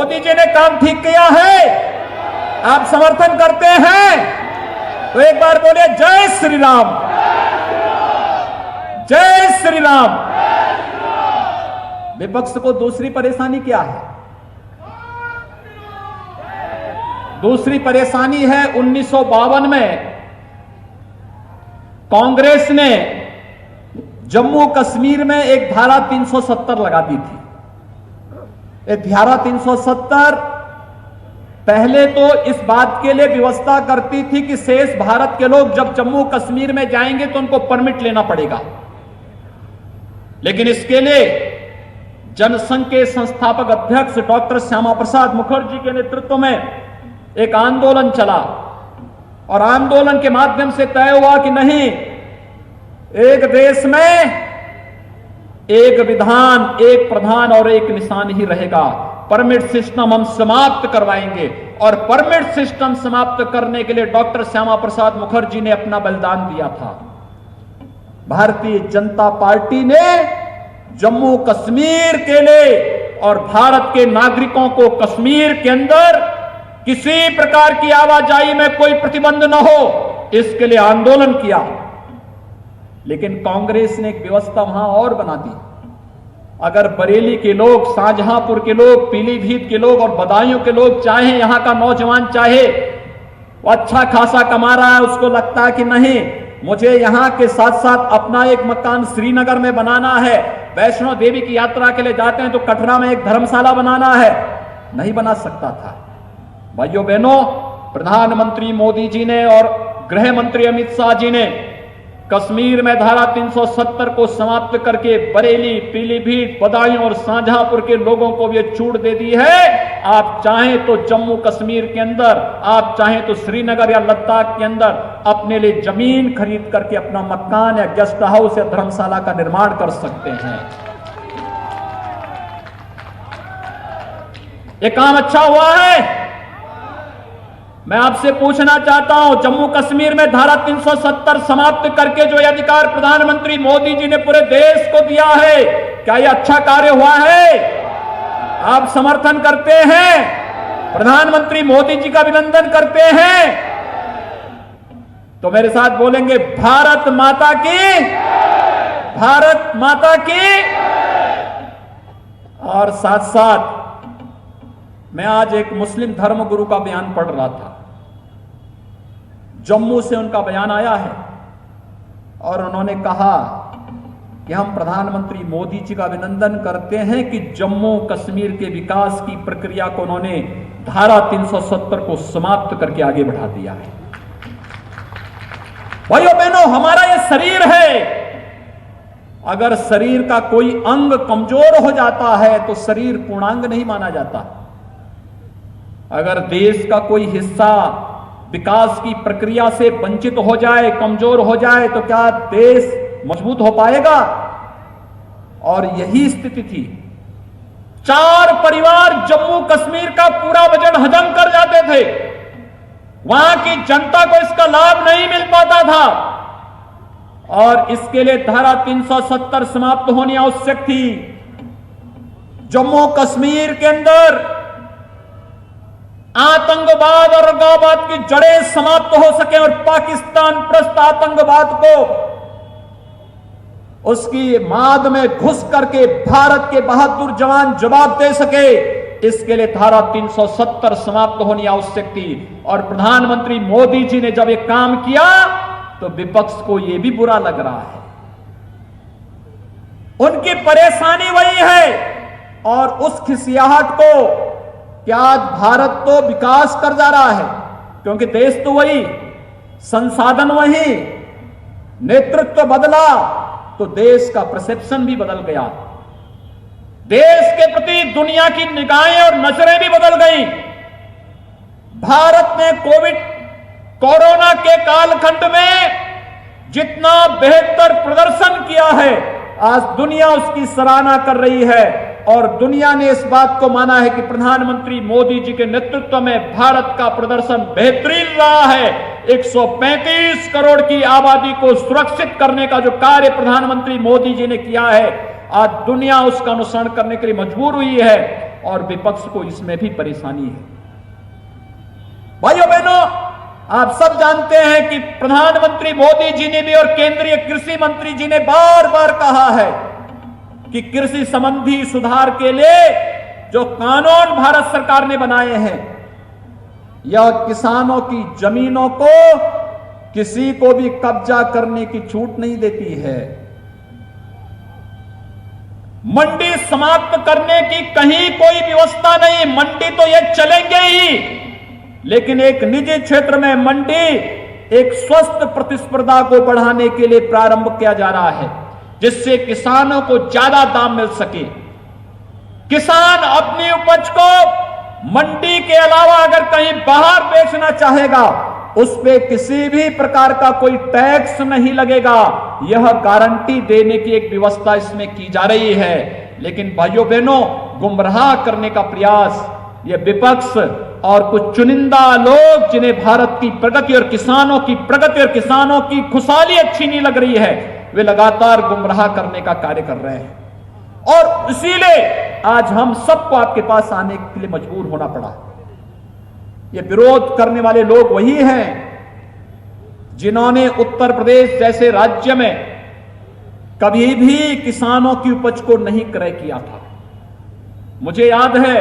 मोदी जी ने काम ठीक किया है? आप समर्थन करते हैं? तो एक बार बोले जय श्री राम, जय श्री राम। विपक्ष को दूसरी परेशानी क्या है? दूसरी परेशानी है 1952 में कांग्रेस ने जम्मू कश्मीर में एक धारा 370 लगा दी थी। एक धारा 370 पहले तो इस बात के लिए व्यवस्था करती थी कि शेष भारत के लोग जब जम्मू कश्मीर में जाएंगे तो उनको परमिट लेना पड़ेगा, लेकिन इसके लिए जनसंघ के संस्थापक अध्यक्ष डॉक्टर श्यामा प्रसाद मुखर्जी के नेतृत्व में एक आंदोलन चला और आंदोलन के माध्यम से तय हुआ कि नहीं, एक देश में एक विधान, एक प्रधान और एक निशान ही रहेगा। परमिट सिस्टम हम समाप्त करवाएंगे और परमिट सिस्टम समाप्त करने के लिए डॉक्टर श्यामा प्रसाद मुखर्जी ने अपना बलिदान दिया था। भारतीय जनता पार्टी ने जम्मू कश्मीर के लिए और भारत के नागरिकों को कश्मीर के अंदर किसी प्रकार की आवाजाही में कोई प्रतिबंध न हो, इसके लिए आंदोलन किया। लेकिन कांग्रेस ने एक व्यवस्था वहां और बना दी। अगर बरेली के लोग, शाहजहांपुर के लोग, पीलीभीत के लोग और बदायूं के लोग चाहे, यहां का नौजवान चाहे, वो अच्छा खासा कमा रहा है, उसको लगता है कि नहीं, मुझे यहां के साथ साथ अपना एक मकान श्रीनगर में बनाना है, वैष्णो देवी की यात्रा के लिए जाते हैं तो कटरा में एक धर्मशाला बनाना है, नहीं बना सकता था। भाइयों बहनों, प्रधानमंत्री मोदी जी ने और गृह मंत्री अमित शाह जी ने कश्मीर में धारा 370 को समाप्त करके बरेली, पीलीभीत, बदायूं और शाहजहांपुर के लोगों को भी छूट दे दी है। आप चाहें तो जम्मू कश्मीर के अंदर, आप चाहें तो श्रीनगर या लद्दाख के अंदर अपने लिए जमीन खरीद करके अपना मकान या गेस्ट हाउस या धर्मशाला का निर्माण कर सकते हैं। ये काम अच्छा हुआ है। मैं आपसे पूछना चाहता हूं, जम्मू कश्मीर में धारा 370 समाप्त करके जो ये अधिकार प्रधानमंत्री मोदी जी ने पूरे देश को दिया है, क्या ये अच्छा कार्य हुआ है? आप समर्थन करते हैं? प्रधानमंत्री मोदी जी का अभिनंदन करते हैं? तो मेरे साथ बोलेंगे भारत माता की, भारत माता की। और साथ साथ मैं आज एक मुस्लिम धर्मगुरु का बयान पढ़ रहा था। जम्मू से उनका बयान आया है और उन्होंने कहा कि हम प्रधानमंत्री मोदी जी का अभिनंदन करते हैं कि जम्मू कश्मीर के विकास की प्रक्रिया को उन्होंने धारा 370 को समाप्त करके आगे बढ़ा दिया है। भाइयों बहनों, हमारा यह शरीर है, अगर शरीर का कोई अंग कमजोर हो जाता है तो शरीर पूर्णांग नहीं माना जाता। अगर देश का कोई हिस्सा विकास की प्रक्रिया से वंचित हो जाए, कमजोर हो जाए, तो क्या देश मजबूत हो पाएगा? और यही स्थिति थी। 4 परिवार जम्मू कश्मीर का पूरा बजट हजम कर जाते थे, वहां की जनता को इसका लाभ नहीं मिल पाता था और इसके लिए धारा 370 समाप्त होनी आवश्यक थी। जम्मू कश्मीर के अंदर आतंकवाद और अलगाववाद की जड़ें समाप्त हो सके और पाकिस्तान प्रस्त आतंकवाद को उसकी माद में घुस करके भारत के बहादुर जवान जवाब दे सके, इसके लिए धारा 370 समाप्त होनी आवश्यक थी। और प्रधानमंत्री मोदी जी ने जब यह काम किया तो विपक्ष को यह भी बुरा लग रहा है। उनकी परेशानी वही है और उस खिसियाहट को कि आज भारत तो विकास कर जा रहा है, क्योंकि देश तो वही, संसाधन वही, नेतृत्व बदला तो देश का परसेप्शन भी बदल गया, देश के प्रति दुनिया की निगाहें और नजरें भी बदल गई। भारत ने कोरोना के कालखंड में जितना बेहतर प्रदर्शन किया है, आज दुनिया उसकी सराहना कर रही है और दुनिया ने इस बात को माना है कि प्रधानमंत्री मोदी जी के नेतृत्व में भारत का प्रदर्शन बेहतरीन रहा है। 135 करोड़ की आबादी को सुरक्षित करने का जो कार्य प्रधानमंत्री मोदी जी ने किया है, आज दुनिया उसका अनुसरण करने के लिए मजबूर हुई है। और विपक्ष को इसमें भी परेशानी है। भाइयों बहनों, आप सब जानते हैं कि प्रधानमंत्री मोदी जी ने भी और केंद्रीय कृषि मंत्री जी ने बार बार कहा है कि कृषि संबंधी सुधार के लिए जो कानून भारत सरकार ने बनाए हैं, यह किसानों की जमीनों को किसी को भी कब्जा करने की छूट नहीं देती है। मंडी समाप्त करने की कहीं कोई व्यवस्था नहीं। मंडी तो ये चलेंगे ही, लेकिन एक निजी क्षेत्र में मंडी एक स्वस्थ प्रतिस्पर्धा को बढ़ाने के लिए प्रारंभ किया जा रहा है, जिससे किसानों को ज्यादा दाम मिल सके। किसान अपनी उपज को मंडी के अलावा अगर कहीं बाहर बेचना चाहेगा, उस पे किसी भी प्रकार का कोई टैक्स नहीं लगेगा। यह गारंटी देने की एक व्यवस्था इसमें की जा रही है। लेकिन भाइयों बहनों, गुमराह करने का प्रयास यह विपक्ष और कुछ चुनिंदा लोग, जिन्हें भारत की प्रगति और किसानों की प्रगति और किसानों की खुशहाली अच्छी नहीं लग रही है, वे लगातार गुमराह करने का कार्य कर रहे हैं। और इसीलिए आज हम सबको आपके पास आने के लिए मजबूर होना पड़ा। ये विरोध करने वाले लोग वही हैं जिन्होंने उत्तर प्रदेश जैसे राज्य में कभी भी किसानों की उपज को नहीं क्रय किया था। मुझे याद है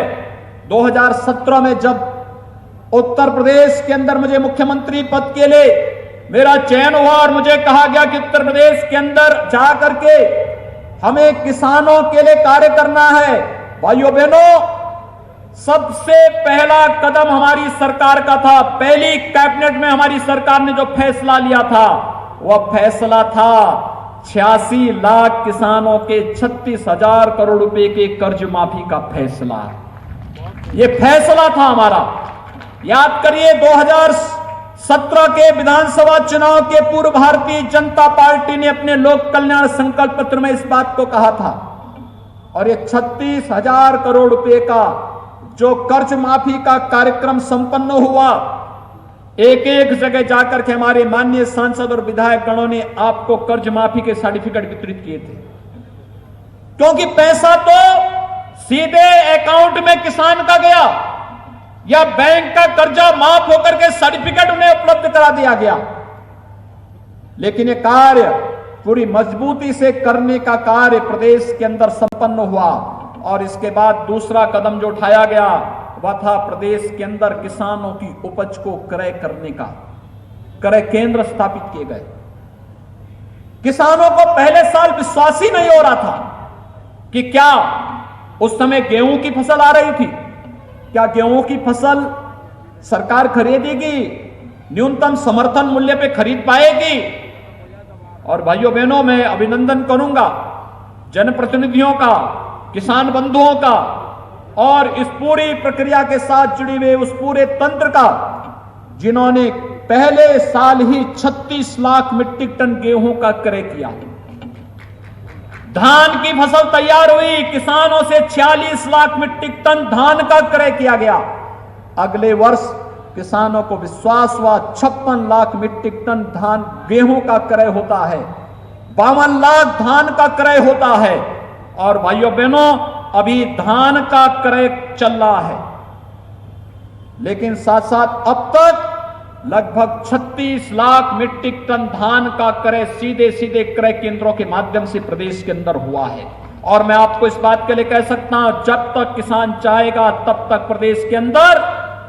2017 में जब उत्तर प्रदेश के अंदर मुझे मुख्यमंत्री पद के लिए मेरा चयन हुआ और मुझे कहा गया कि उत्तर प्रदेश के अंदर जाकर के हमें किसानों के लिए कार्य करना है। भाइयों बहनों, सबसे पहला कदम हमारी सरकार का था। पहली कैबिनेट में हमारी सरकार ने जो फैसला लिया था, वह फैसला था 86 लाख किसानों के 36,000 करोड़ रुपए के कर्ज माफी का फैसला। यह फैसला था हमारा। याद करिए, 2017 के विधानसभा चुनाव के पूर्व भारतीय जनता पार्टी ने अपने लोक कल्याण संकल्प पत्र में इस बात को कहा था। और ये 36,000 करोड़ रुपए का जो कर्ज माफी का कार्यक्रम संपन्न हुआ, एक एक जगह जाकर के हमारे माननीय सांसद और विधायक गणों ने आपको कर्ज माफी के सर्टिफिकेट वितरित किए थे। क्योंकि पैसा तो सीधे अकाउंट में किसान का गया या बैंक का कर्जा माफ होकर के सर्टिफिकेट उन्हें उपलब्ध करा दिया गया। लेकिन यह कार्य पूरी मजबूती से करने का कार्य प्रदेश के अंदर संपन्न हुआ। और इसके बाद दूसरा कदम जो उठाया गया वह था प्रदेश के अंदर किसानों की उपज को क्रय करने का। क्रय केंद्र स्थापित किए गए। किसानों को पहले साल विश्वास ही नहीं हो रहा था कि क्या उस समय गेहूं की फसल आ रही थी, क्या गेहूं की फसल सरकार खरीदेगी, न्यूनतम समर्थन मूल्य पे खरीद पाएगी। और भाइयों बहनों, मैं अभिनंदन करूंगा जनप्रतिनिधियों का, किसान बंधुओं का और इस पूरी प्रक्रिया के साथ जुड़े हुए उस पूरे तंत्र का, जिन्होंने पहले साल ही 36 लाख मीट्रिक टन गेहूं का क्रय किया। धान की फसल तैयार हुई, किसानों से 46 लाख मीट्रिक टन धान का क्रय किया गया। अगले वर्ष किसानों को विश्वास हुआ 56 लाख मीट्रिक टन धान गेहूं का क्रय होता है, 52 लाख धान का क्रय होता है। और भाइयों बहनों, अभी धान का क्रय चल रहा है। लेकिन साथ साथ अब तक लगभग 36 लाख मीट्रिक टन धान का क्रय सीधे सीधे क्रय केंद्रों के माध्यम से प्रदेश के अंदर हुआ है। और मैं आपको इस बात के लिए कह सकता हूं, जब तक किसान चाहेगा तब तक प्रदेश के अंदर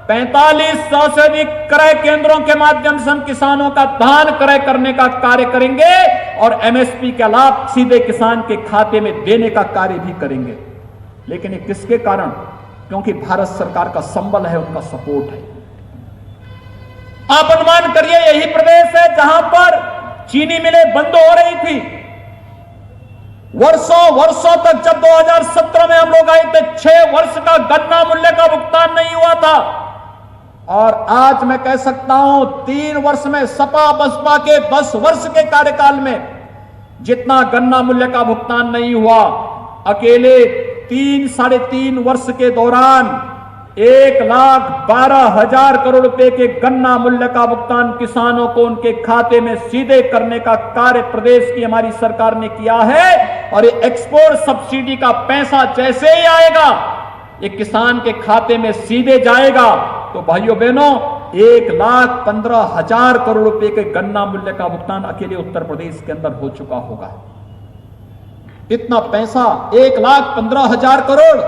4500 से अधिक क्रय केंद्रों के माध्यम से हम किसानों का धान क्रय करने का कार्य करेंगे और एमएसपी का लाभ सीधे किसान के खाते में देने का कार्य भी करेंगे। लेकिन ये किसके कारण? क्योंकि भारत सरकार का संबल है, उनका सपोर्ट है। आप अनुमान करिए, यही प्रदेश है जहां पर चीनी मिलें बंद हो रही थी। वर्षों वर्षों तक, जब 2017 में हम लोग आए थे, 6 वर्ष का गन्ना मूल्य का भुगतान नहीं हुआ था। और आज मैं कह सकता हूं 3 वर्ष में, सपा बसपा के 10 वर्ष के कार्यकाल में जितना गन्ना मूल्य का भुगतान नहीं हुआ, अकेले 3-3.5 वर्ष के दौरान 1,12,000 करोड़ रुपए के गन्ना मूल्य का भुगतान किसानों को उनके खाते में सीधे करने का कार्य प्रदेश की हमारी सरकार ने किया है। और ये एक्सपोर्ट सब्सिडी का पैसा जैसे ही आएगा, एक किसान के खाते में सीधे जाएगा तो भाइयों बहनों 1,15,000 करोड़ रुपए के गन्ना मूल्य का भुगतान अकेले उत्तर प्रदेश के अंदर हो चुका होगा। इतना पैसा 1,15,000 करोड़,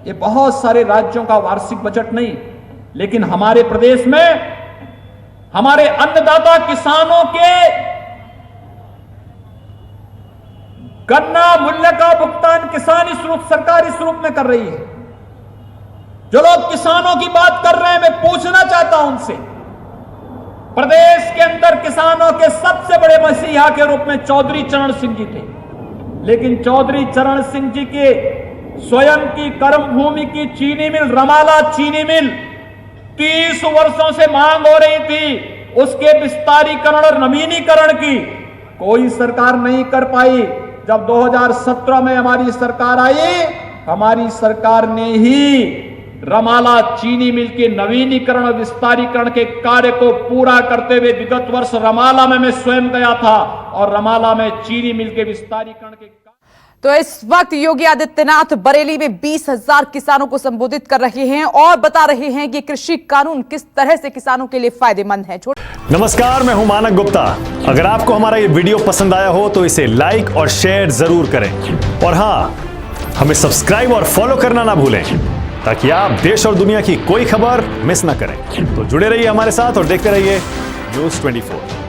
ये बहुत सारे राज्यों का वार्षिक बजट नहीं, लेकिन हमारे प्रदेश में हमारे अन्नदाता किसानों के गन्ना मूल्य का भुगतान किसान इस रूप सरकार इस रूप में कर रही है। जो लोग किसानों की बात कर रहे हैं, मैं पूछना चाहता हूं उनसे, प्रदेश के अंदर किसानों के सबसे बड़े मसीहा के रूप में चौधरी चरण सिंह जी थे, लेकिन चौधरी चरण सिंह जी के स्वयं की कर्मभूमि की चीनी मिल रमाला चीनी मिल 30 वर्षों से मांग हो रही थी, उसके विस्तारीकरण और नवीनीकरण की कोई सरकार नहीं कर पाई। जब 2017 में हमारी सरकार आई, हमारी सरकार ने ही रमाला चीनी मिल के नवीनीकरण और विस्तारीकरण के कार्य को पूरा करते हुए विगत वर्ष रमाला में मैं स्वयं गया था और रमाला में चीनी मिल के विस्तारीकरण के। तो इस वक्त योगी आदित्यनाथ बरेली में 20,000 किसानों को संबोधित कर रहे हैं और बता रहे हैं कि कृषि कानून किस तरह से किसानों के लिए फायदेमंद है। नमस्कार, मैं हूं मानक गुप्ता। अगर आपको हमारा ये वीडियो पसंद आया हो तो इसे लाइक और शेयर जरूर करें और हां, हमें सब्सक्राइब और फॉलो करना ना भूलें ताकि आप देश और दुनिया की कोई खबर मिस ना करें। तो जुड़े रहिए हमारे साथ और देखते रहिए News 24।